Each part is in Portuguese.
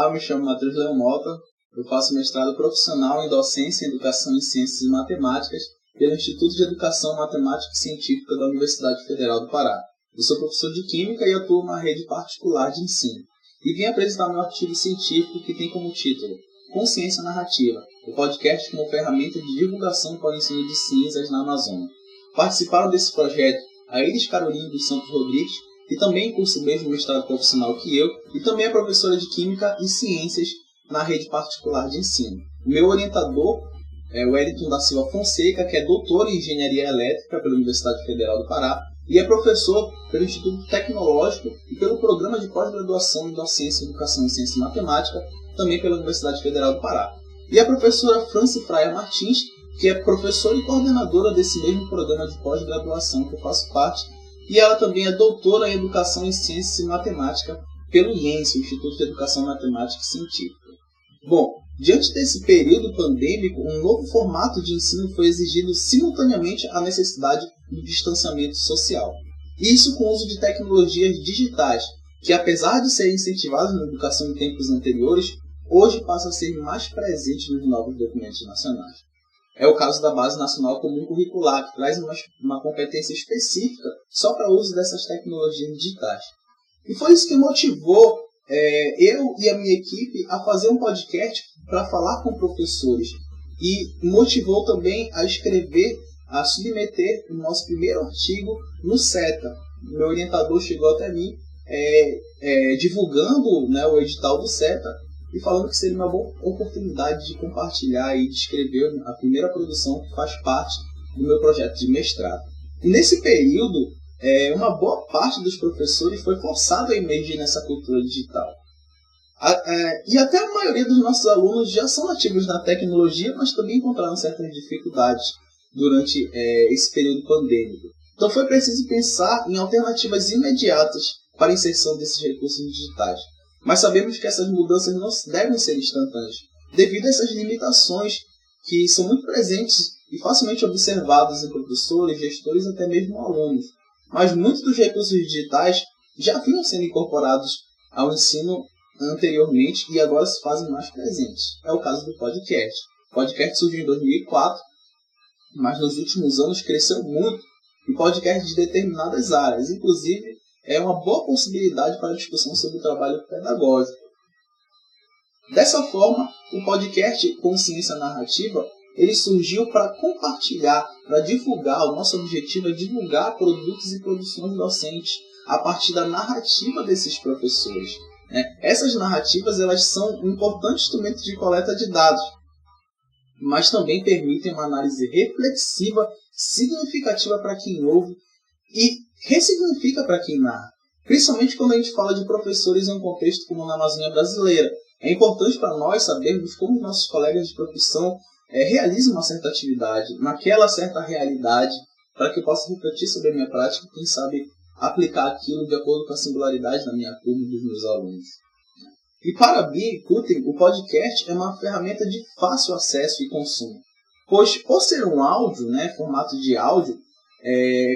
Olá, me chamo Matheus Leão Mota, eu faço mestrado profissional em Docência, Educação em Ciências e Matemáticas pelo Instituto de Educação Matemática e Científica da Universidade Federal do Pará. Eu sou professor de Química e atuo numa rede particular de ensino. E vim apresentar meu artigo científico que tem como título Consciência Narrativa, o podcast como ferramenta de divulgação para o ensino de ciências na Amazônia. Participaram desse projeto a Iris Carolina dos Santos Rodrigues, que também cursa o mesmo mestrado profissional que eu, e também é professora de Química e Ciências na rede particular de ensino. O meu orientador é o Wellington da Silva Fonseca, que é doutor em Engenharia Elétrica pela Universidade Federal do Pará e é professor pelo Instituto Tecnológico e pelo Programa de Pós-Graduação em Docência, Educação em Ciência e Matemática, também pela Universidade Federal do Pará. E a professora Franci Fraia Martins, que é professora e coordenadora desse mesmo programa de pós-graduação que eu faço parte, e ela também é doutora em Educação em Ciências e Matemática pelo IENSE, o Instituto de Educação Matemática e Científica. Bom, diante desse período pandêmico, um novo formato de ensino foi exigido simultaneamente à necessidade do distanciamento social. E isso com o uso de tecnologias digitais, que apesar de serem incentivadas na educação em tempos anteriores, hoje passam a ser mais presentes nos novos documentos nacionais. É o caso da Base Nacional Comum Curricular, que traz uma competência específica só para o uso dessas tecnologias digitais. E foi isso que motivou eu e a minha equipe a fazer um podcast para falar com professores. E motivou também a escrever, a submeter o nosso primeiro artigo no CETA. Meu orientador chegou até mim divulgando, né, o edital do CETA, e falando que seria uma boa oportunidade de compartilhar e de escrever a primeira produção que faz parte do meu projeto de mestrado. E nesse período, uma boa parte dos professores foi forçado a emergir nessa cultura digital. E até a maioria dos nossos alunos já são nativos na tecnologia, mas também encontraram certas dificuldades durante esse período pandêmico. Então foi preciso pensar em alternativas imediatas para a inserção desses recursos digitais. Mas sabemos que essas mudanças não devem ser instantâneas, devido a essas limitações que são muito presentes e facilmente observadas em professores, gestores e até mesmo alunos. Mas muitos dos recursos digitais já vinham sendo incorporados ao ensino anteriormente e agora se fazem mais presentes. É o caso do podcast. O podcast surgiu em 2004, mas nos últimos anos cresceu muito em podcasts de determinadas áreas, inclusive é uma boa possibilidade para a discussão sobre o trabalho pedagógico. Dessa forma, o podcast Consciência Narrativa ele surgiu para compartilhar, para divulgar. O nosso objetivo é divulgar produtos e produções docentes a partir da narrativa desses professores. Essas narrativas elas são um importante instrumento de coleta de dados, mas também permitem uma análise reflexiva significativa para quem ouve e ressignifica para quem narra, principalmente quando a gente fala de professores em um contexto como na Amazônia brasileira. É importante para nós sabermos como nossos colegas de profissão realizam uma certa atividade, naquela certa realidade, para que eu possa refletir sobre a minha prática e, quem sabe, aplicar aquilo de acordo com a singularidade da minha turma e dos meus alunos. E para Bia e Kutten, o podcast é uma ferramenta de fácil acesso e consumo, pois, por ser um áudio, formato de áudio,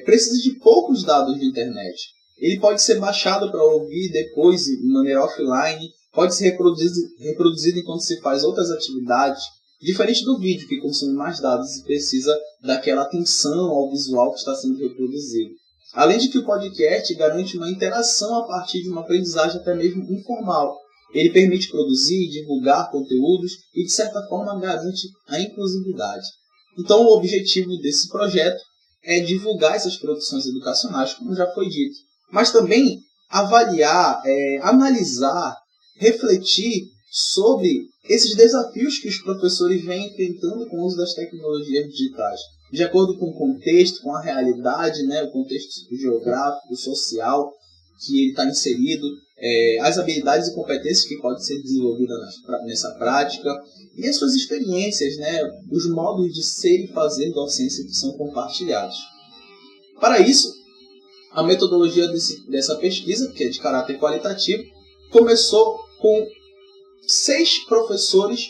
precisa de poucos dados de internet. Ele pode ser baixado para ouvir depois de maneira offline, pode ser reproduzido enquanto se faz outras atividades, diferente do vídeo que consome mais dados e precisa daquela atenção ao visual que está sendo reproduzido. Além de que o podcast garante uma interação a partir de uma aprendizagem até mesmo informal. Ele permite produzir e divulgar conteúdos e, de certa forma, garante a inclusividade. Então, o objetivo desse projeto é divulgar essas produções educacionais, como já foi dito, mas também avaliar, analisar, refletir sobre esses desafios que os professores vêm enfrentando com o uso das tecnologias digitais, de acordo com o contexto, com a realidade, o contexto geográfico, social que ele está inserido, as habilidades e competências que podem ser desenvolvidas nessa prática e as suas experiências, os modos de ser e fazer docência que são compartilhados. Para isso, a metodologia dessa pesquisa, que é de caráter qualitativo, começou com 6 professores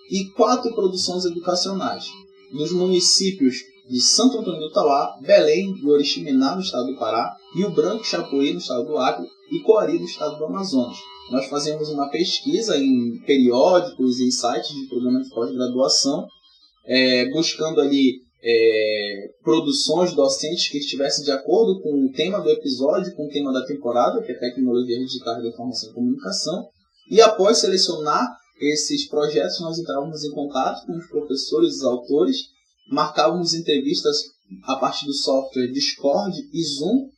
e 4 produções educacionais, nos municípios de Santo Antônio do Tauá, Belém e Oriximiná, no estado do Pará, Rio Branco e Chapuí, no estado do Acre, e Coari, no estado do Amazonas. nós fazíamos uma pesquisa em periódicos e sites de programas de pós-graduação, buscando ali produções docentes que estivessem de acordo com o tema do episódio, com o tema da temporada, que é Tecnologia Digital da Informação e Comunicação. E após selecionar esses projetos, nós entrávamos em contato com os professores e os autores, marcávamos entrevistas a partir do software Discord e Zoom,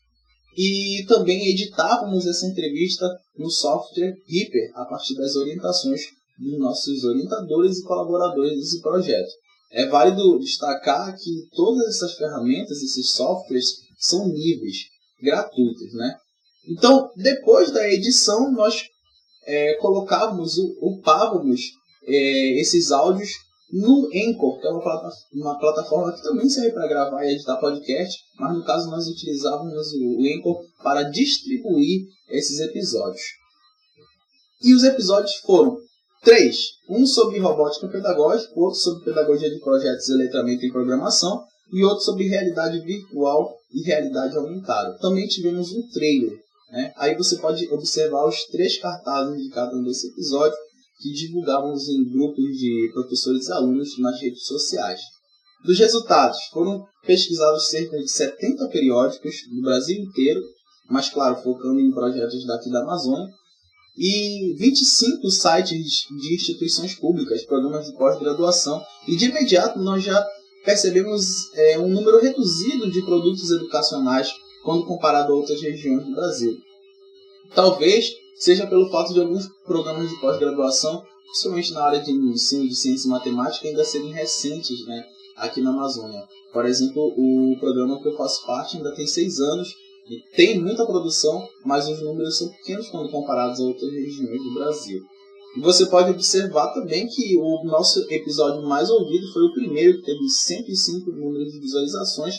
e também editávamos essa entrevista no software Reaper, a partir das orientações dos nossos orientadores e colaboradores desse projeto. É válido destacar que todas essas ferramentas, esses softwares, são níveis, gratuitos, né? Então, depois da edição, nós upávamos esses áudios no Anchor, que é uma plataforma que também serve para gravar e editar podcast, mas no caso nós utilizávamos o Anchor para distribuir esses episódios. E os episódios foram 3. Um sobre robótica pedagógica, outro sobre pedagogia de projetos e letramento em programação, e outro sobre realidade virtual e realidade aumentada. Também tivemos um trailer, né? Aí você pode observar os 3 cartazes de cada um desse episódio, que divulgávamos em grupos de professores e alunos nas redes sociais. Dos resultados, foram pesquisados cerca de 70 periódicos do Brasil inteiro, mas claro, focando em projetos daqui da Amazônia, e 25 sites de instituições públicas, programas de pós-graduação, e de imediato nós já percebemos um número reduzido de produtos educacionais quando comparado a outras regiões do Brasil. Talvez seja pelo fato de alguns programas de pós-graduação, principalmente na área de ensino de ciência e matemática, ainda serem recentes, né, aqui na Amazônia. Por exemplo, o programa que eu faço parte ainda tem 6 anos, e tem muita produção, mas os números são pequenos quando comparados a outras regiões do Brasil. E você pode observar também que o nosso episódio mais ouvido foi o primeiro, que teve 105 números de visualizações,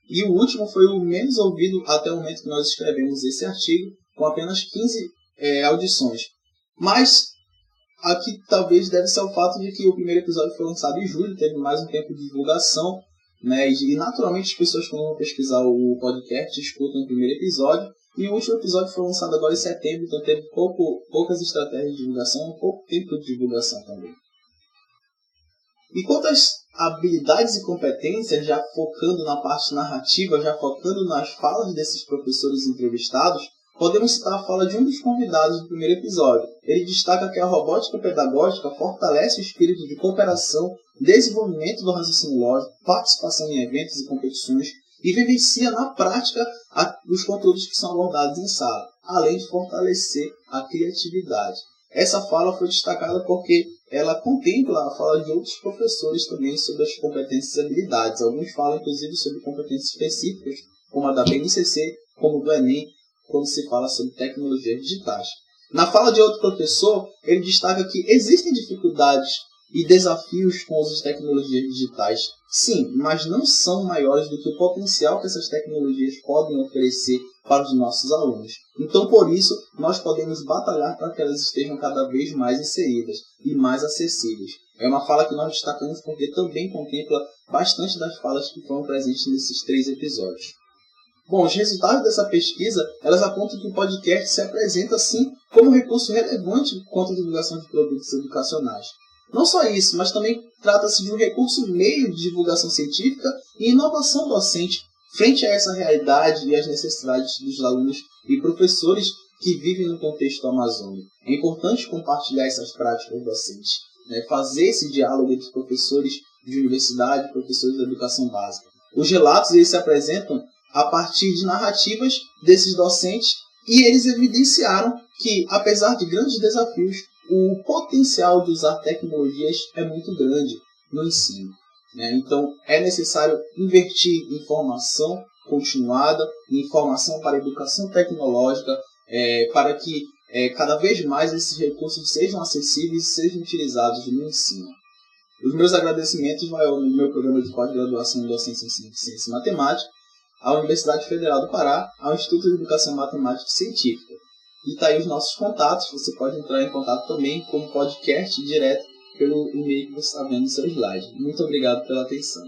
e o último foi o menos ouvido até o momento que nós escrevemos esse artigo, com apenas 15 audições. Mas aqui talvez deve ser o fato de que o primeiro episódio foi lançado em julho, teve mais um tempo de divulgação, né? E naturalmente as pessoas, quando vão pesquisar o podcast, escutam o primeiro episódio, e o último episódio foi lançado agora em setembro, então teve poucas estratégias de divulgação, pouco tempo de divulgação também. E quanto às habilidades e competências, já focando na parte narrativa, já focando nas falas desses professores entrevistados, podemos citar a fala de um dos convidados do primeiro episódio. Ele destaca que a robótica pedagógica fortalece o espírito de cooperação, desenvolvimento do raciocínio lógico, participação em eventos e competições e vivencia na prática os conteúdos que são abordados em sala, além de fortalecer a criatividade. Essa fala foi destacada porque ela contempla a fala de outros professores também sobre as competências e habilidades. Alguns falam inclusive sobre competências específicas, como a da BNCC, como do Enem, quando se fala sobre tecnologias digitais. Na fala de outro professor, ele destaca que existem dificuldades e desafios com o uso de tecnologias digitais. Sim, mas não são maiores do que o potencial que essas tecnologias podem oferecer para os nossos alunos. Então, por isso, nós podemos batalhar para que elas estejam cada vez mais inseridas e mais acessíveis. É uma fala que nós destacamos porque também contempla bastante das falas que foram presentes nesses 3 episódios. Bom, os resultados dessa pesquisa, elas apontam que o podcast se apresenta, sim, como um recurso relevante quanto à divulgação de produtos educacionais. Não só isso, mas também trata-se de um recurso meio de divulgação científica e inovação docente frente a essa realidade e às necessidades dos alunos e professores que vivem no contexto amazônico. É importante compartilhar essas práticas docentes, né? Fazer esse diálogo entre professores de universidade e professores da educação básica. Os relatos eles se apresentam a partir de narrativas desses docentes e eles evidenciaram que, apesar de grandes desafios, o potencial de usar tecnologias é muito grande no ensino, né? Então, é necessário investir em formação continuada, em formação para a educação tecnológica, para que cada vez mais esses recursos sejam acessíveis e sejam utilizados no ensino. Os meus agradecimentos vão ao meu programa de pós-graduação em Docência em Ciência e Matemática, à Universidade Federal do Pará, ao Instituto de Educação Matemática e Científica. E tá aí os nossos contatos, você pode entrar em contato também com o podcast direto pelo e-mail que você está vendo no seu slide. Muito obrigado pela atenção.